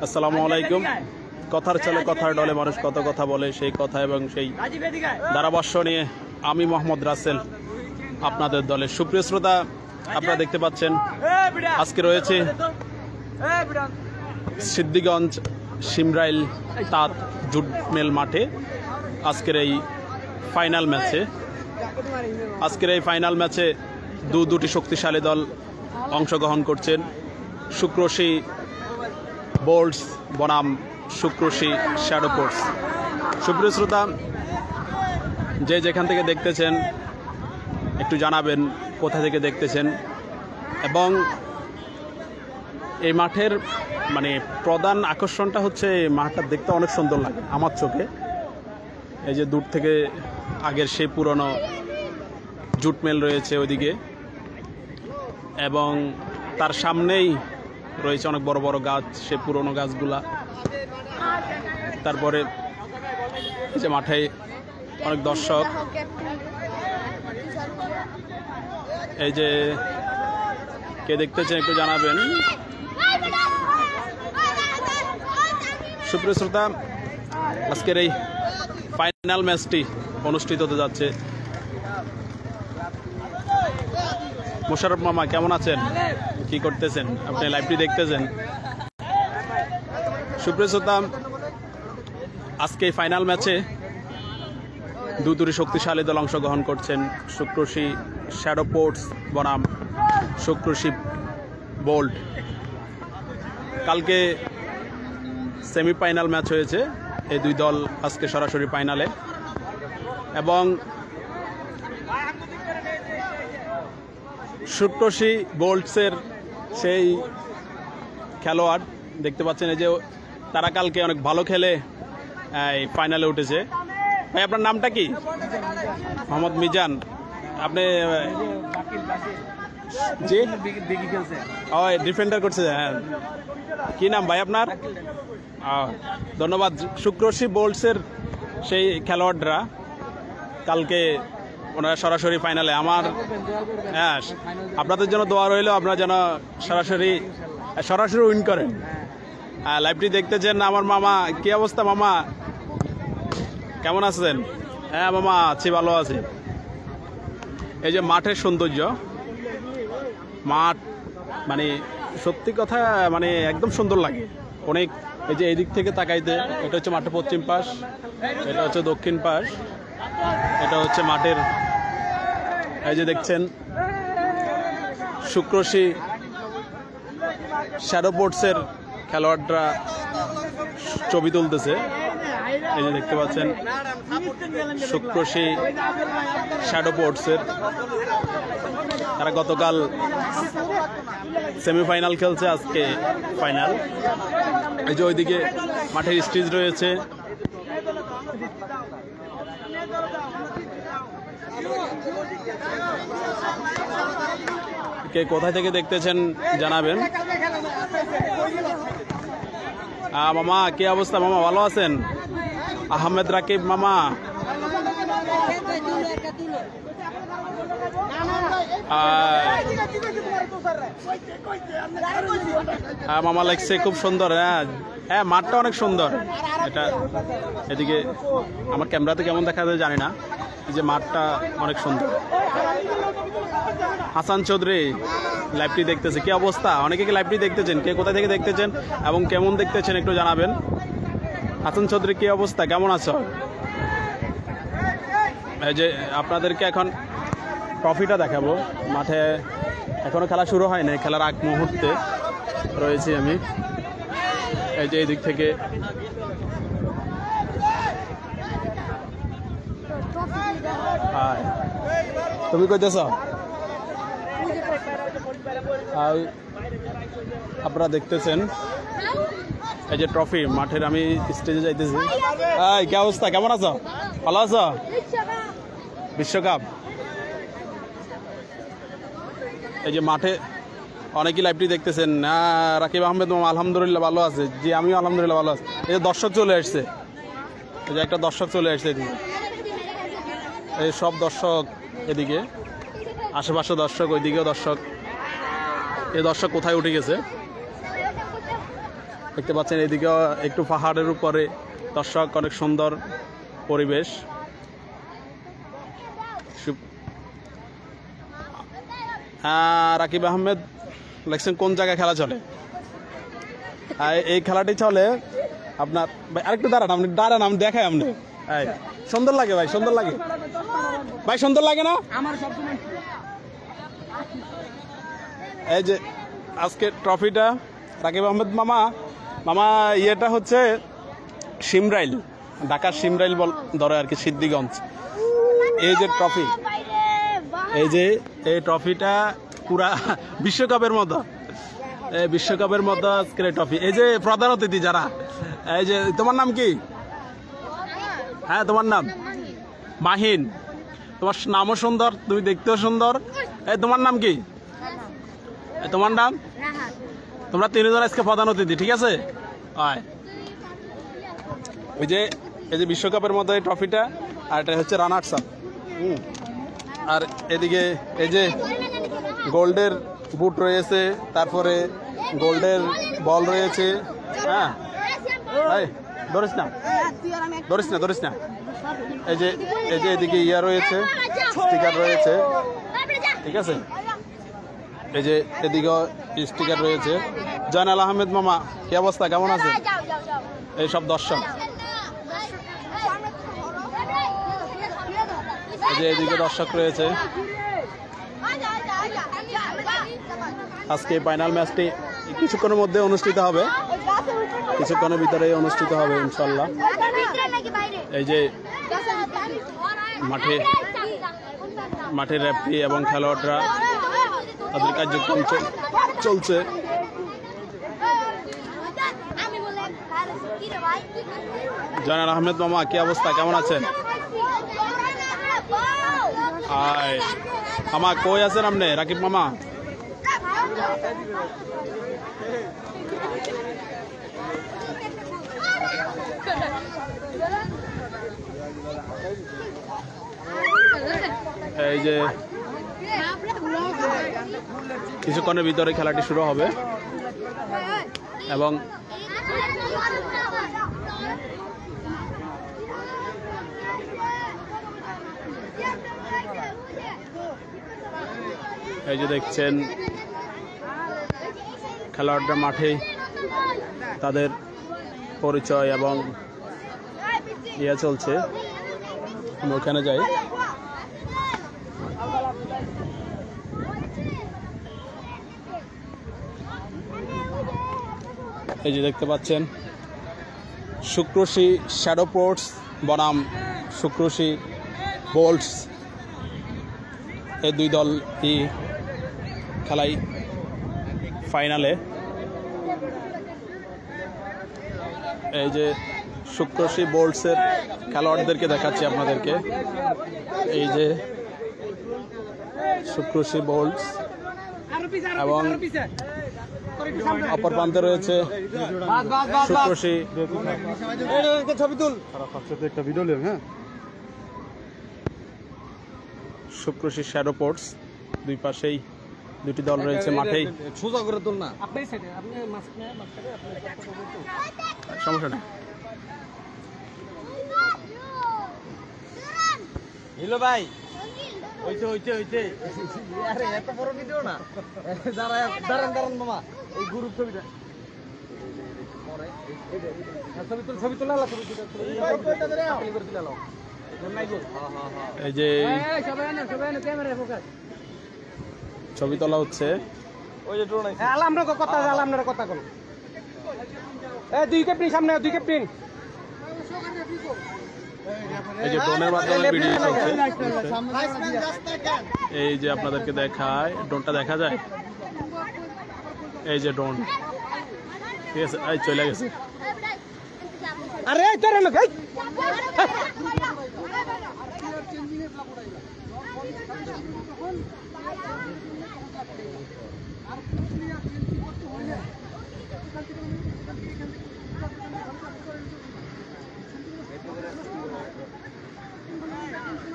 আসসালামু আলাইকুম। কথার চলে কথার ডলে মানুষ কত কথা বলে, সেই কথা এবং সেই ধারাভাষ্য নিয়ে আমি মোহাম্মদ রাসেল আপনাদের দলের সুপ্রিয় শ্রোতা। আপনারা দেখতে পাচ্ছেন আজকে রয়েছে সিদ্দিগঞ্জ সিমরাইল তাঁত জুট মিল মাঠে আজকের এই ফাইনাল ম্যাচে দুটি শক্তিশালী দল অংশগ্রহণ করছেন। শুক্রশী বোল্টস বনাম শুক্রশী শ্যাডো পোর্টস। সুপ্রিয় শ্রোতা, যে যেখান থেকে দেখতেছেন একটু জানাবেন কোথা থেকে দেখতেছেন, এবং এই মাঠের প্রধান আকর্ষণটা হচ্ছে এই মাঠটা দেখতে অনেক সুন্দর লাগে আমার চোখে। এই যে দূর থেকে আগের সেই পুরনো জুট মিল রয়েছে ওইদিকে, এবং তার সামনেই রয়েছে অনেক বড় বড় গাছ, সে পুরনো গাছগুলা। তারপরে এই যে মাঠে অনেক দর্শক, এই যে কে দেখতেছেন একটু জানাবেন। সুপ্রিয় শ্রোতা, আজকের এই ফাইনাল ম্যাচটি অনুষ্ঠিত হতে যাচ্ছে। মোশাররফ মামা কেমন আছেন, কি করতেছেন? আপনি লাইভটি দেখতেছেন। সুপ্রিয় শ্রোতা, আজকে এই ফাইনাল ম্যাচে দুটি শক্তিশালী দল অংশগ্রহণ করছেন। শুক্রশী শ্যাডো পোর্টস বনাম শুক্রশী বোল্ট। কালকে সেমিফাইনাল ম্যাচ হয়েছে, এই দুই দল আজকে সরাসরি ফাইনালে। এবং শুক্রশী বোল্টসের সেই খেলোয়াড় দেখতে পাচ্ছেন, এই যে তারা কালকে অনেক ভালো খেলে এই ফাইনালে উঠেছে। ভাই, আপনার নামটা কি? মোহাম্মদ মিজান। আপনি জি ডিফেন্ডার করছে, হ্যাঁ। কি নাম ভাই আপনার? ধন্যবাদ। শুক্রশী বোল্টসের সেই খেলোয়াড়রা কালকে ওনারা সরাসরি ফাইনালে। আমার হ্যাঁ, আপনাদের জন্য দোয়া রইল, আপনারা যেন সরাসরি উইন করেন। লাইভটি দেখতেছেন আমার মামা। কি অবস্থা মামা, কেমন আছেন? হ্যাঁ মামা, আছি, ভালো আছি। এই যে মাঠের সৌন্দর্য, মাঠ সত্যি কথা একদম সুন্দর লাগে অনেক। এই যে এদিক থেকে তাকাইতে, এটা হচ্ছে মাঠের পশ্চিম পাশ, এটা হচ্ছে দক্ষিণ পাশ, এটা হচ্ছে মাঠের। এই যে দেখছেন শুক্রশী শ্যাডো পোর্টসের খেলোয়াড়রা ছবি তুলতেছে। এই যে দেখতে পাচ্ছেন শুক্রশী শ্যাডো পোর্টসের, তারা গতকাল সেমিফাইনাল খেলছে, আজকে ফাইনাল। এই যে ওইদিকে মাঠের স্টেজ রয়েছে। কে কোথায় থেকে দেখতেছেন জানাবেন। মামা কি অবস্থা? মামা ভালো আছেন? আহমেদ রাকিব মামা, মামা লাগছে খুব সুন্দর। হ্যাঁ, মাঠটা অনেক সুন্দর। এটা এদিকে আমার ক্যামেরাতে কেমন দেখা যায় জানি না, এই যে মাঠটা অনেক সুন্দর। হাসান চৌধুরী লাইভটি দেখতেছে। কি অবস্থা? অনেকে কি লাইভটি দেখতেছেন? কে কোথা থেকে দেখতেছেন এবং কেমন দেখতেছেন একটু জানাবেন। হাসান চৌধুরী কি অবস্থা, কেমন আছো? এই যে আপনাদেরকে এখন ট্রফিটা দেখাবো। মাঠে এখনো খেলা শুরু হয় না, খেলার আগ মুহূর্তে রয়েছি আমি। এই যে এই দিক থেকে তুমি কইতেছ? আপনারা দেখতেছেন এই যে ট্রফি মাঠের, আমি স্টেজে যাইতেছি। কি অবস্থা, কেমন আছো? ভালো আছো? বিশ্বকাপ। এই যে মাঠে অনেকেই লাইভটি দেখতেছেন। রাকিব আহমেদ আলহামদুলিল্লাহ ভালো আছে। জি, আমিও আলহামদুলিল্লাহ ভালো আছি। এই যে দর্শক চলে আসছে, এই যে একটা দর্শক চলে আসছে এদিকে। এই সব দর্শক এদিকে, আশেপাশে দর্শক, ওইদিকেও দর্শক। এই দর্শক কোথায় উঠে গেছে? দেখতে পাচ্ছেন এদিকে একটু পাহাড়ের উপরে দর্শক, অনেক সুন্দর পরিবেশ। রাকিব আহমেদ লেখছেন কোন জায়গায় খেলা চলে? এই খেলাটি চলে আপনার আরেকটু দাঁড়ান, আপনি দাঁড়ান, আমি দেখাই আপনি। সুন্দর লাগে ভাই, সুন্দর লাগে ভাই, সুন্দর লাগে না? এই যে আজকে ট্রফিটা রাকিব আহমেদ মামা ইয়েটা হচ্ছে সিমরাইল, ঢাকার সিমরাইল ধরে আর কি, সিদ্ধিগঞ্জ। এই যে ট্রফি, এই ট্রফিটা পুরা বিশ্বকাপের মতো, বিশ্বকাপের মতো আজকের ট্রফি। এই যে প্রধান অতিথি যারা, এই যে তোমার নাম কি? হ্যাঁ, তোমার নাম মাহিন, তোমার নামও সুন্দর, তুমি দেখতেও সুন্দর। এই তোমার নাম কি? তোমার নাম? তোমরা তিনজন আজকে প্রধান অতিথি, ঠিক আছে? এই যে বিশ্বকাপের মতো এই ট্রফিটা, আর এটা হচ্ছে রানার্স আপ। আর এদিকে এই যে গোল্ডের বুট রয়েছে, তারপরে গোল্ডের বল রয়েছে। হ্যাঁ, ধরিস না। এই যে এদিকে ইয়া রয়েছে, স্টিকার রয়েছে, ঠিক আছে? এই যে এদিকে স্টিকার রয়েছে। জয়নাল আহমেদ মামা, কি অবস্থা, কেমন আছে? এই সব দর্শক, এই যে এদিকে দর্শক রয়েছে। আজকে ফাইনাল ম্যাচটি কিছুক্ষণের মধ্যে অনুষ্ঠিত হবে, কিছুক্ষণের ভিতরে অনুষ্ঠিত হবে ইনশাল্লাহ। এই যে মাঠে রেফারি এবং খেলোয়াড়রা তাদের কার্যক্রম চলছে। জয়নাল আহমেদ মামা, কি অবস্থা, কেমন আছেন? মামা কই আছেন আপনি? রাকিব মামা, এই যে কিছুক্ষণের ভিতরে খেলাটি শুরু হবে এবং এই যে দেখছেন খেলোয়াড়রা মাঠে তাদের পরিচয় এবং ইয়ে চলছে। আমি ওখানে যাই। এই যে দেখতে পাচ্ছেন শুক্রশী শ্যাডো পোর্টস বনাম শুক্রশী বোল্টস, এই দুই দল এই খেলাই ফাইনালে। এই যে শুক্রশী বোল্টসের খেলোয়াড়দেরকে দেখাচ্ছি আপনাদেরকে। এই যে শুক্রশী বোল্টস এবং অপর প্রান্তে রয়েছে শুক্রশী। শুক্রশী শ্যাডো পোর্টস, দুই পাশেই দুটি দল রয়েছে মাঠেই। সমস্যা নেই। হ্যালো ভাই, হইতে আরে এত বড় ভিডিও না, দাঁড়ান মামা, এই গ্রুপ ছবিটা ছবি তোলা এই যে ছবি তোলা হচ্ছে। আপনার কথা কোন দুই ক্যাপ্টেন সামনে, দুই ক্যাপ্টেন। এই যে ড্রোনের মাধ্যমে ভিডিও চলছে। এই যে আপনাদেরকে দেখায়, ড্রোনটা দেখা যায়। এই যে ড্রোন, ঠিক আছে, এই চলে গেছে। আরে তোরে না ভাই,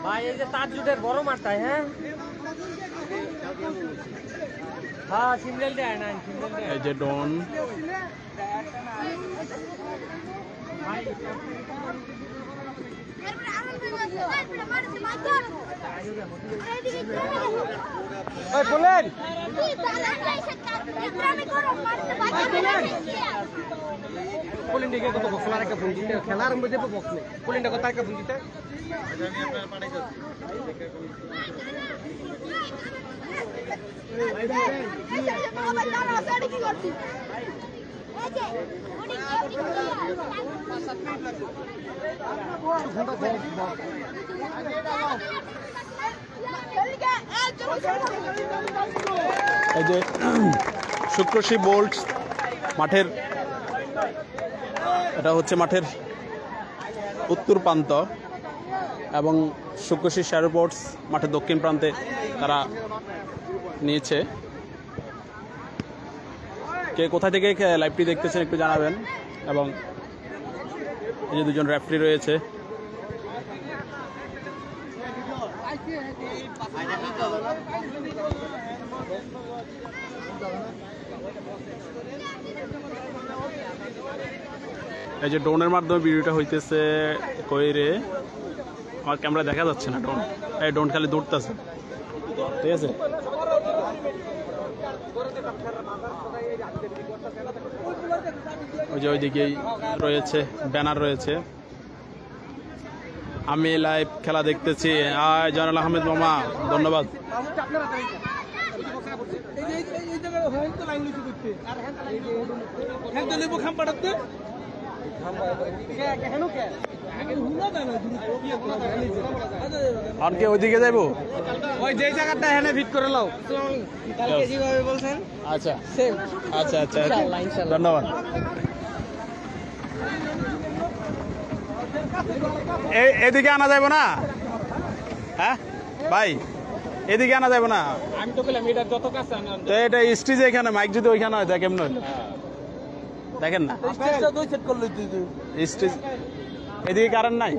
ভাই এই যে তাজুদের বড় মাঠটাই। হ্যাঁ হ্যাঁ, সিমরেল দেয় না, এই যে ড্রোন, বলেন পোলিন্ডিকে কত বক্সলার একটা ফোন দিতে খেলা আরম্ভ দেবো বক্স নেই পোলিন্ডা কত একটা ফোন দিতে এই যে শুক্রশী বোল্ট মাঠের, এটা হচ্ছে মাঠের উত্তর প্রান্ত এবং শুক্রশী শ্যারোপোর্টস মাঠের দক্ষিণ প্রান্তে তারা নিয়েছে। কে কোথা থেকে লাইভটি দেখতেছেন একটু জানাবেন। এবং এই যে দুজন রেফারি রয়েছে, এই যে ড্রোনের মাধ্যমে ভিডিওটা হইতেছে। কইরে আমার ক্যামেরা দেখা যাচ্ছে না, ড্রোন এই ড্রোন খালি দৌড়তেছে, ঠিক আছে। ওই যে ওইদিকেই রয়েছে ব্যানার রয়েছে। আমি লাইভ খেলা দেখতেছি। জয়নাল আহমেদ মামা ধন্যবাদ। আর কে ওইদিকে যাইবো? ওই যে জায়গাটা এখানে ফিট করে লাও কালকে যেভাবে বলছেন। আচ্ছা সেম। আচ্ছা আচ্ছা ইনশাআল্লাহ, ইনশাআল্লাহ। ধন্যবাদ। এদিকে আনা যাবে না? হ্যাঁ ভাই, এদিকে আনা যাবে না? আমি তো বললাম এটা যত কাছে আনলাম তো এটা স্টেজ এখানে, মাইক যদি ওইখানে হয় তা কেমন হইলো? দেখেন না স্টেজটা দুই সেট করলি তুই স্টেজ। এদিকে কারেন্ট নাই,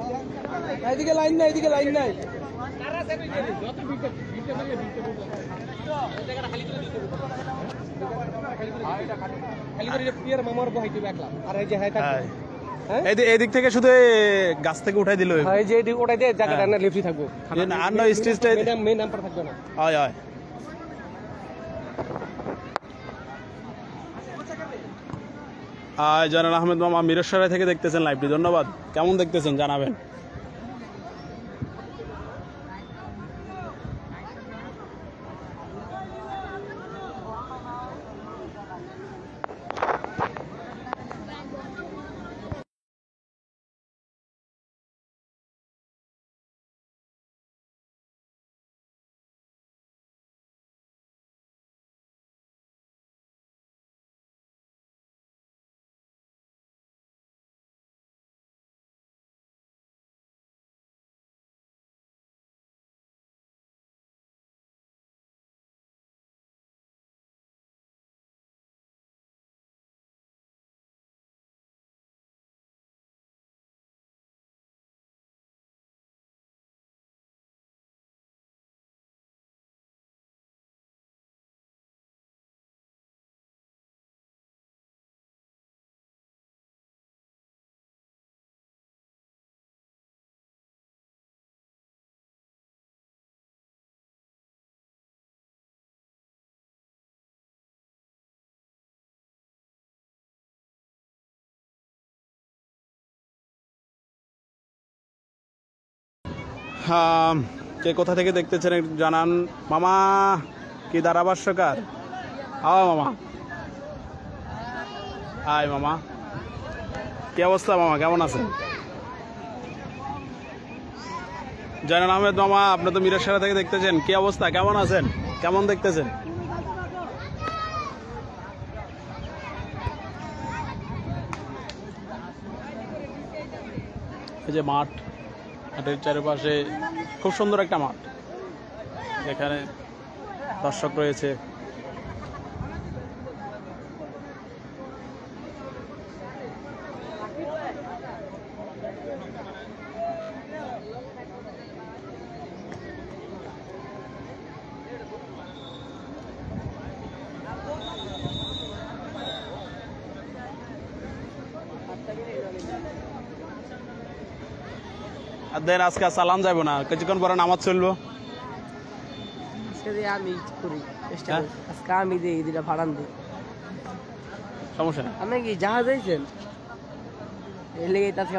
এদিকে লাইন নাই, এদিকে লাইন নাই। এদিক থেকে শুধু গাছ থেকে উঠাই দিল। ওটাই দিয়ে জায়গাটা না লিফটি থাকবো আর নয় স্টেজটা মেন নাম্বার থাকবে না। হয় হয়। জয়নাল আহমেদ মামা মিরসরাই থেকে দেখতেছেন লাইভটি, ধন্যবাদ। কেমন দেখতেছেন জানাবেন। কে কোথা থেকে দেখতেছেন একটু জানান। মামা কি ধারাভাষ্যকার? মামা হাই মামা, কি অবস্থা মামা, কেমন আছেন? জয়নাল আহমেদ মামা, আপনি তো মিরসরাই থেকে দেখতেছেন, কি অবস্থা, কেমন আছেন, কেমন দেখতেছেন? এই যে মাঠ, মাঠের চারপাশে খুব সুন্দর একটা মাঠ, এখানে দর্শক রয়েছে। আর দেন আজকে চালান যাবো না, কিছুক্ষণ পরে নামাজ চলবো। আমি করি চেষ্টা হ্যাঁ? করি আজকে আমি দিই দুটা ভাড়ান দিই। সমস্যা নেই। আপনি কি জাহাজ আইছেন? এর লেগে আজকে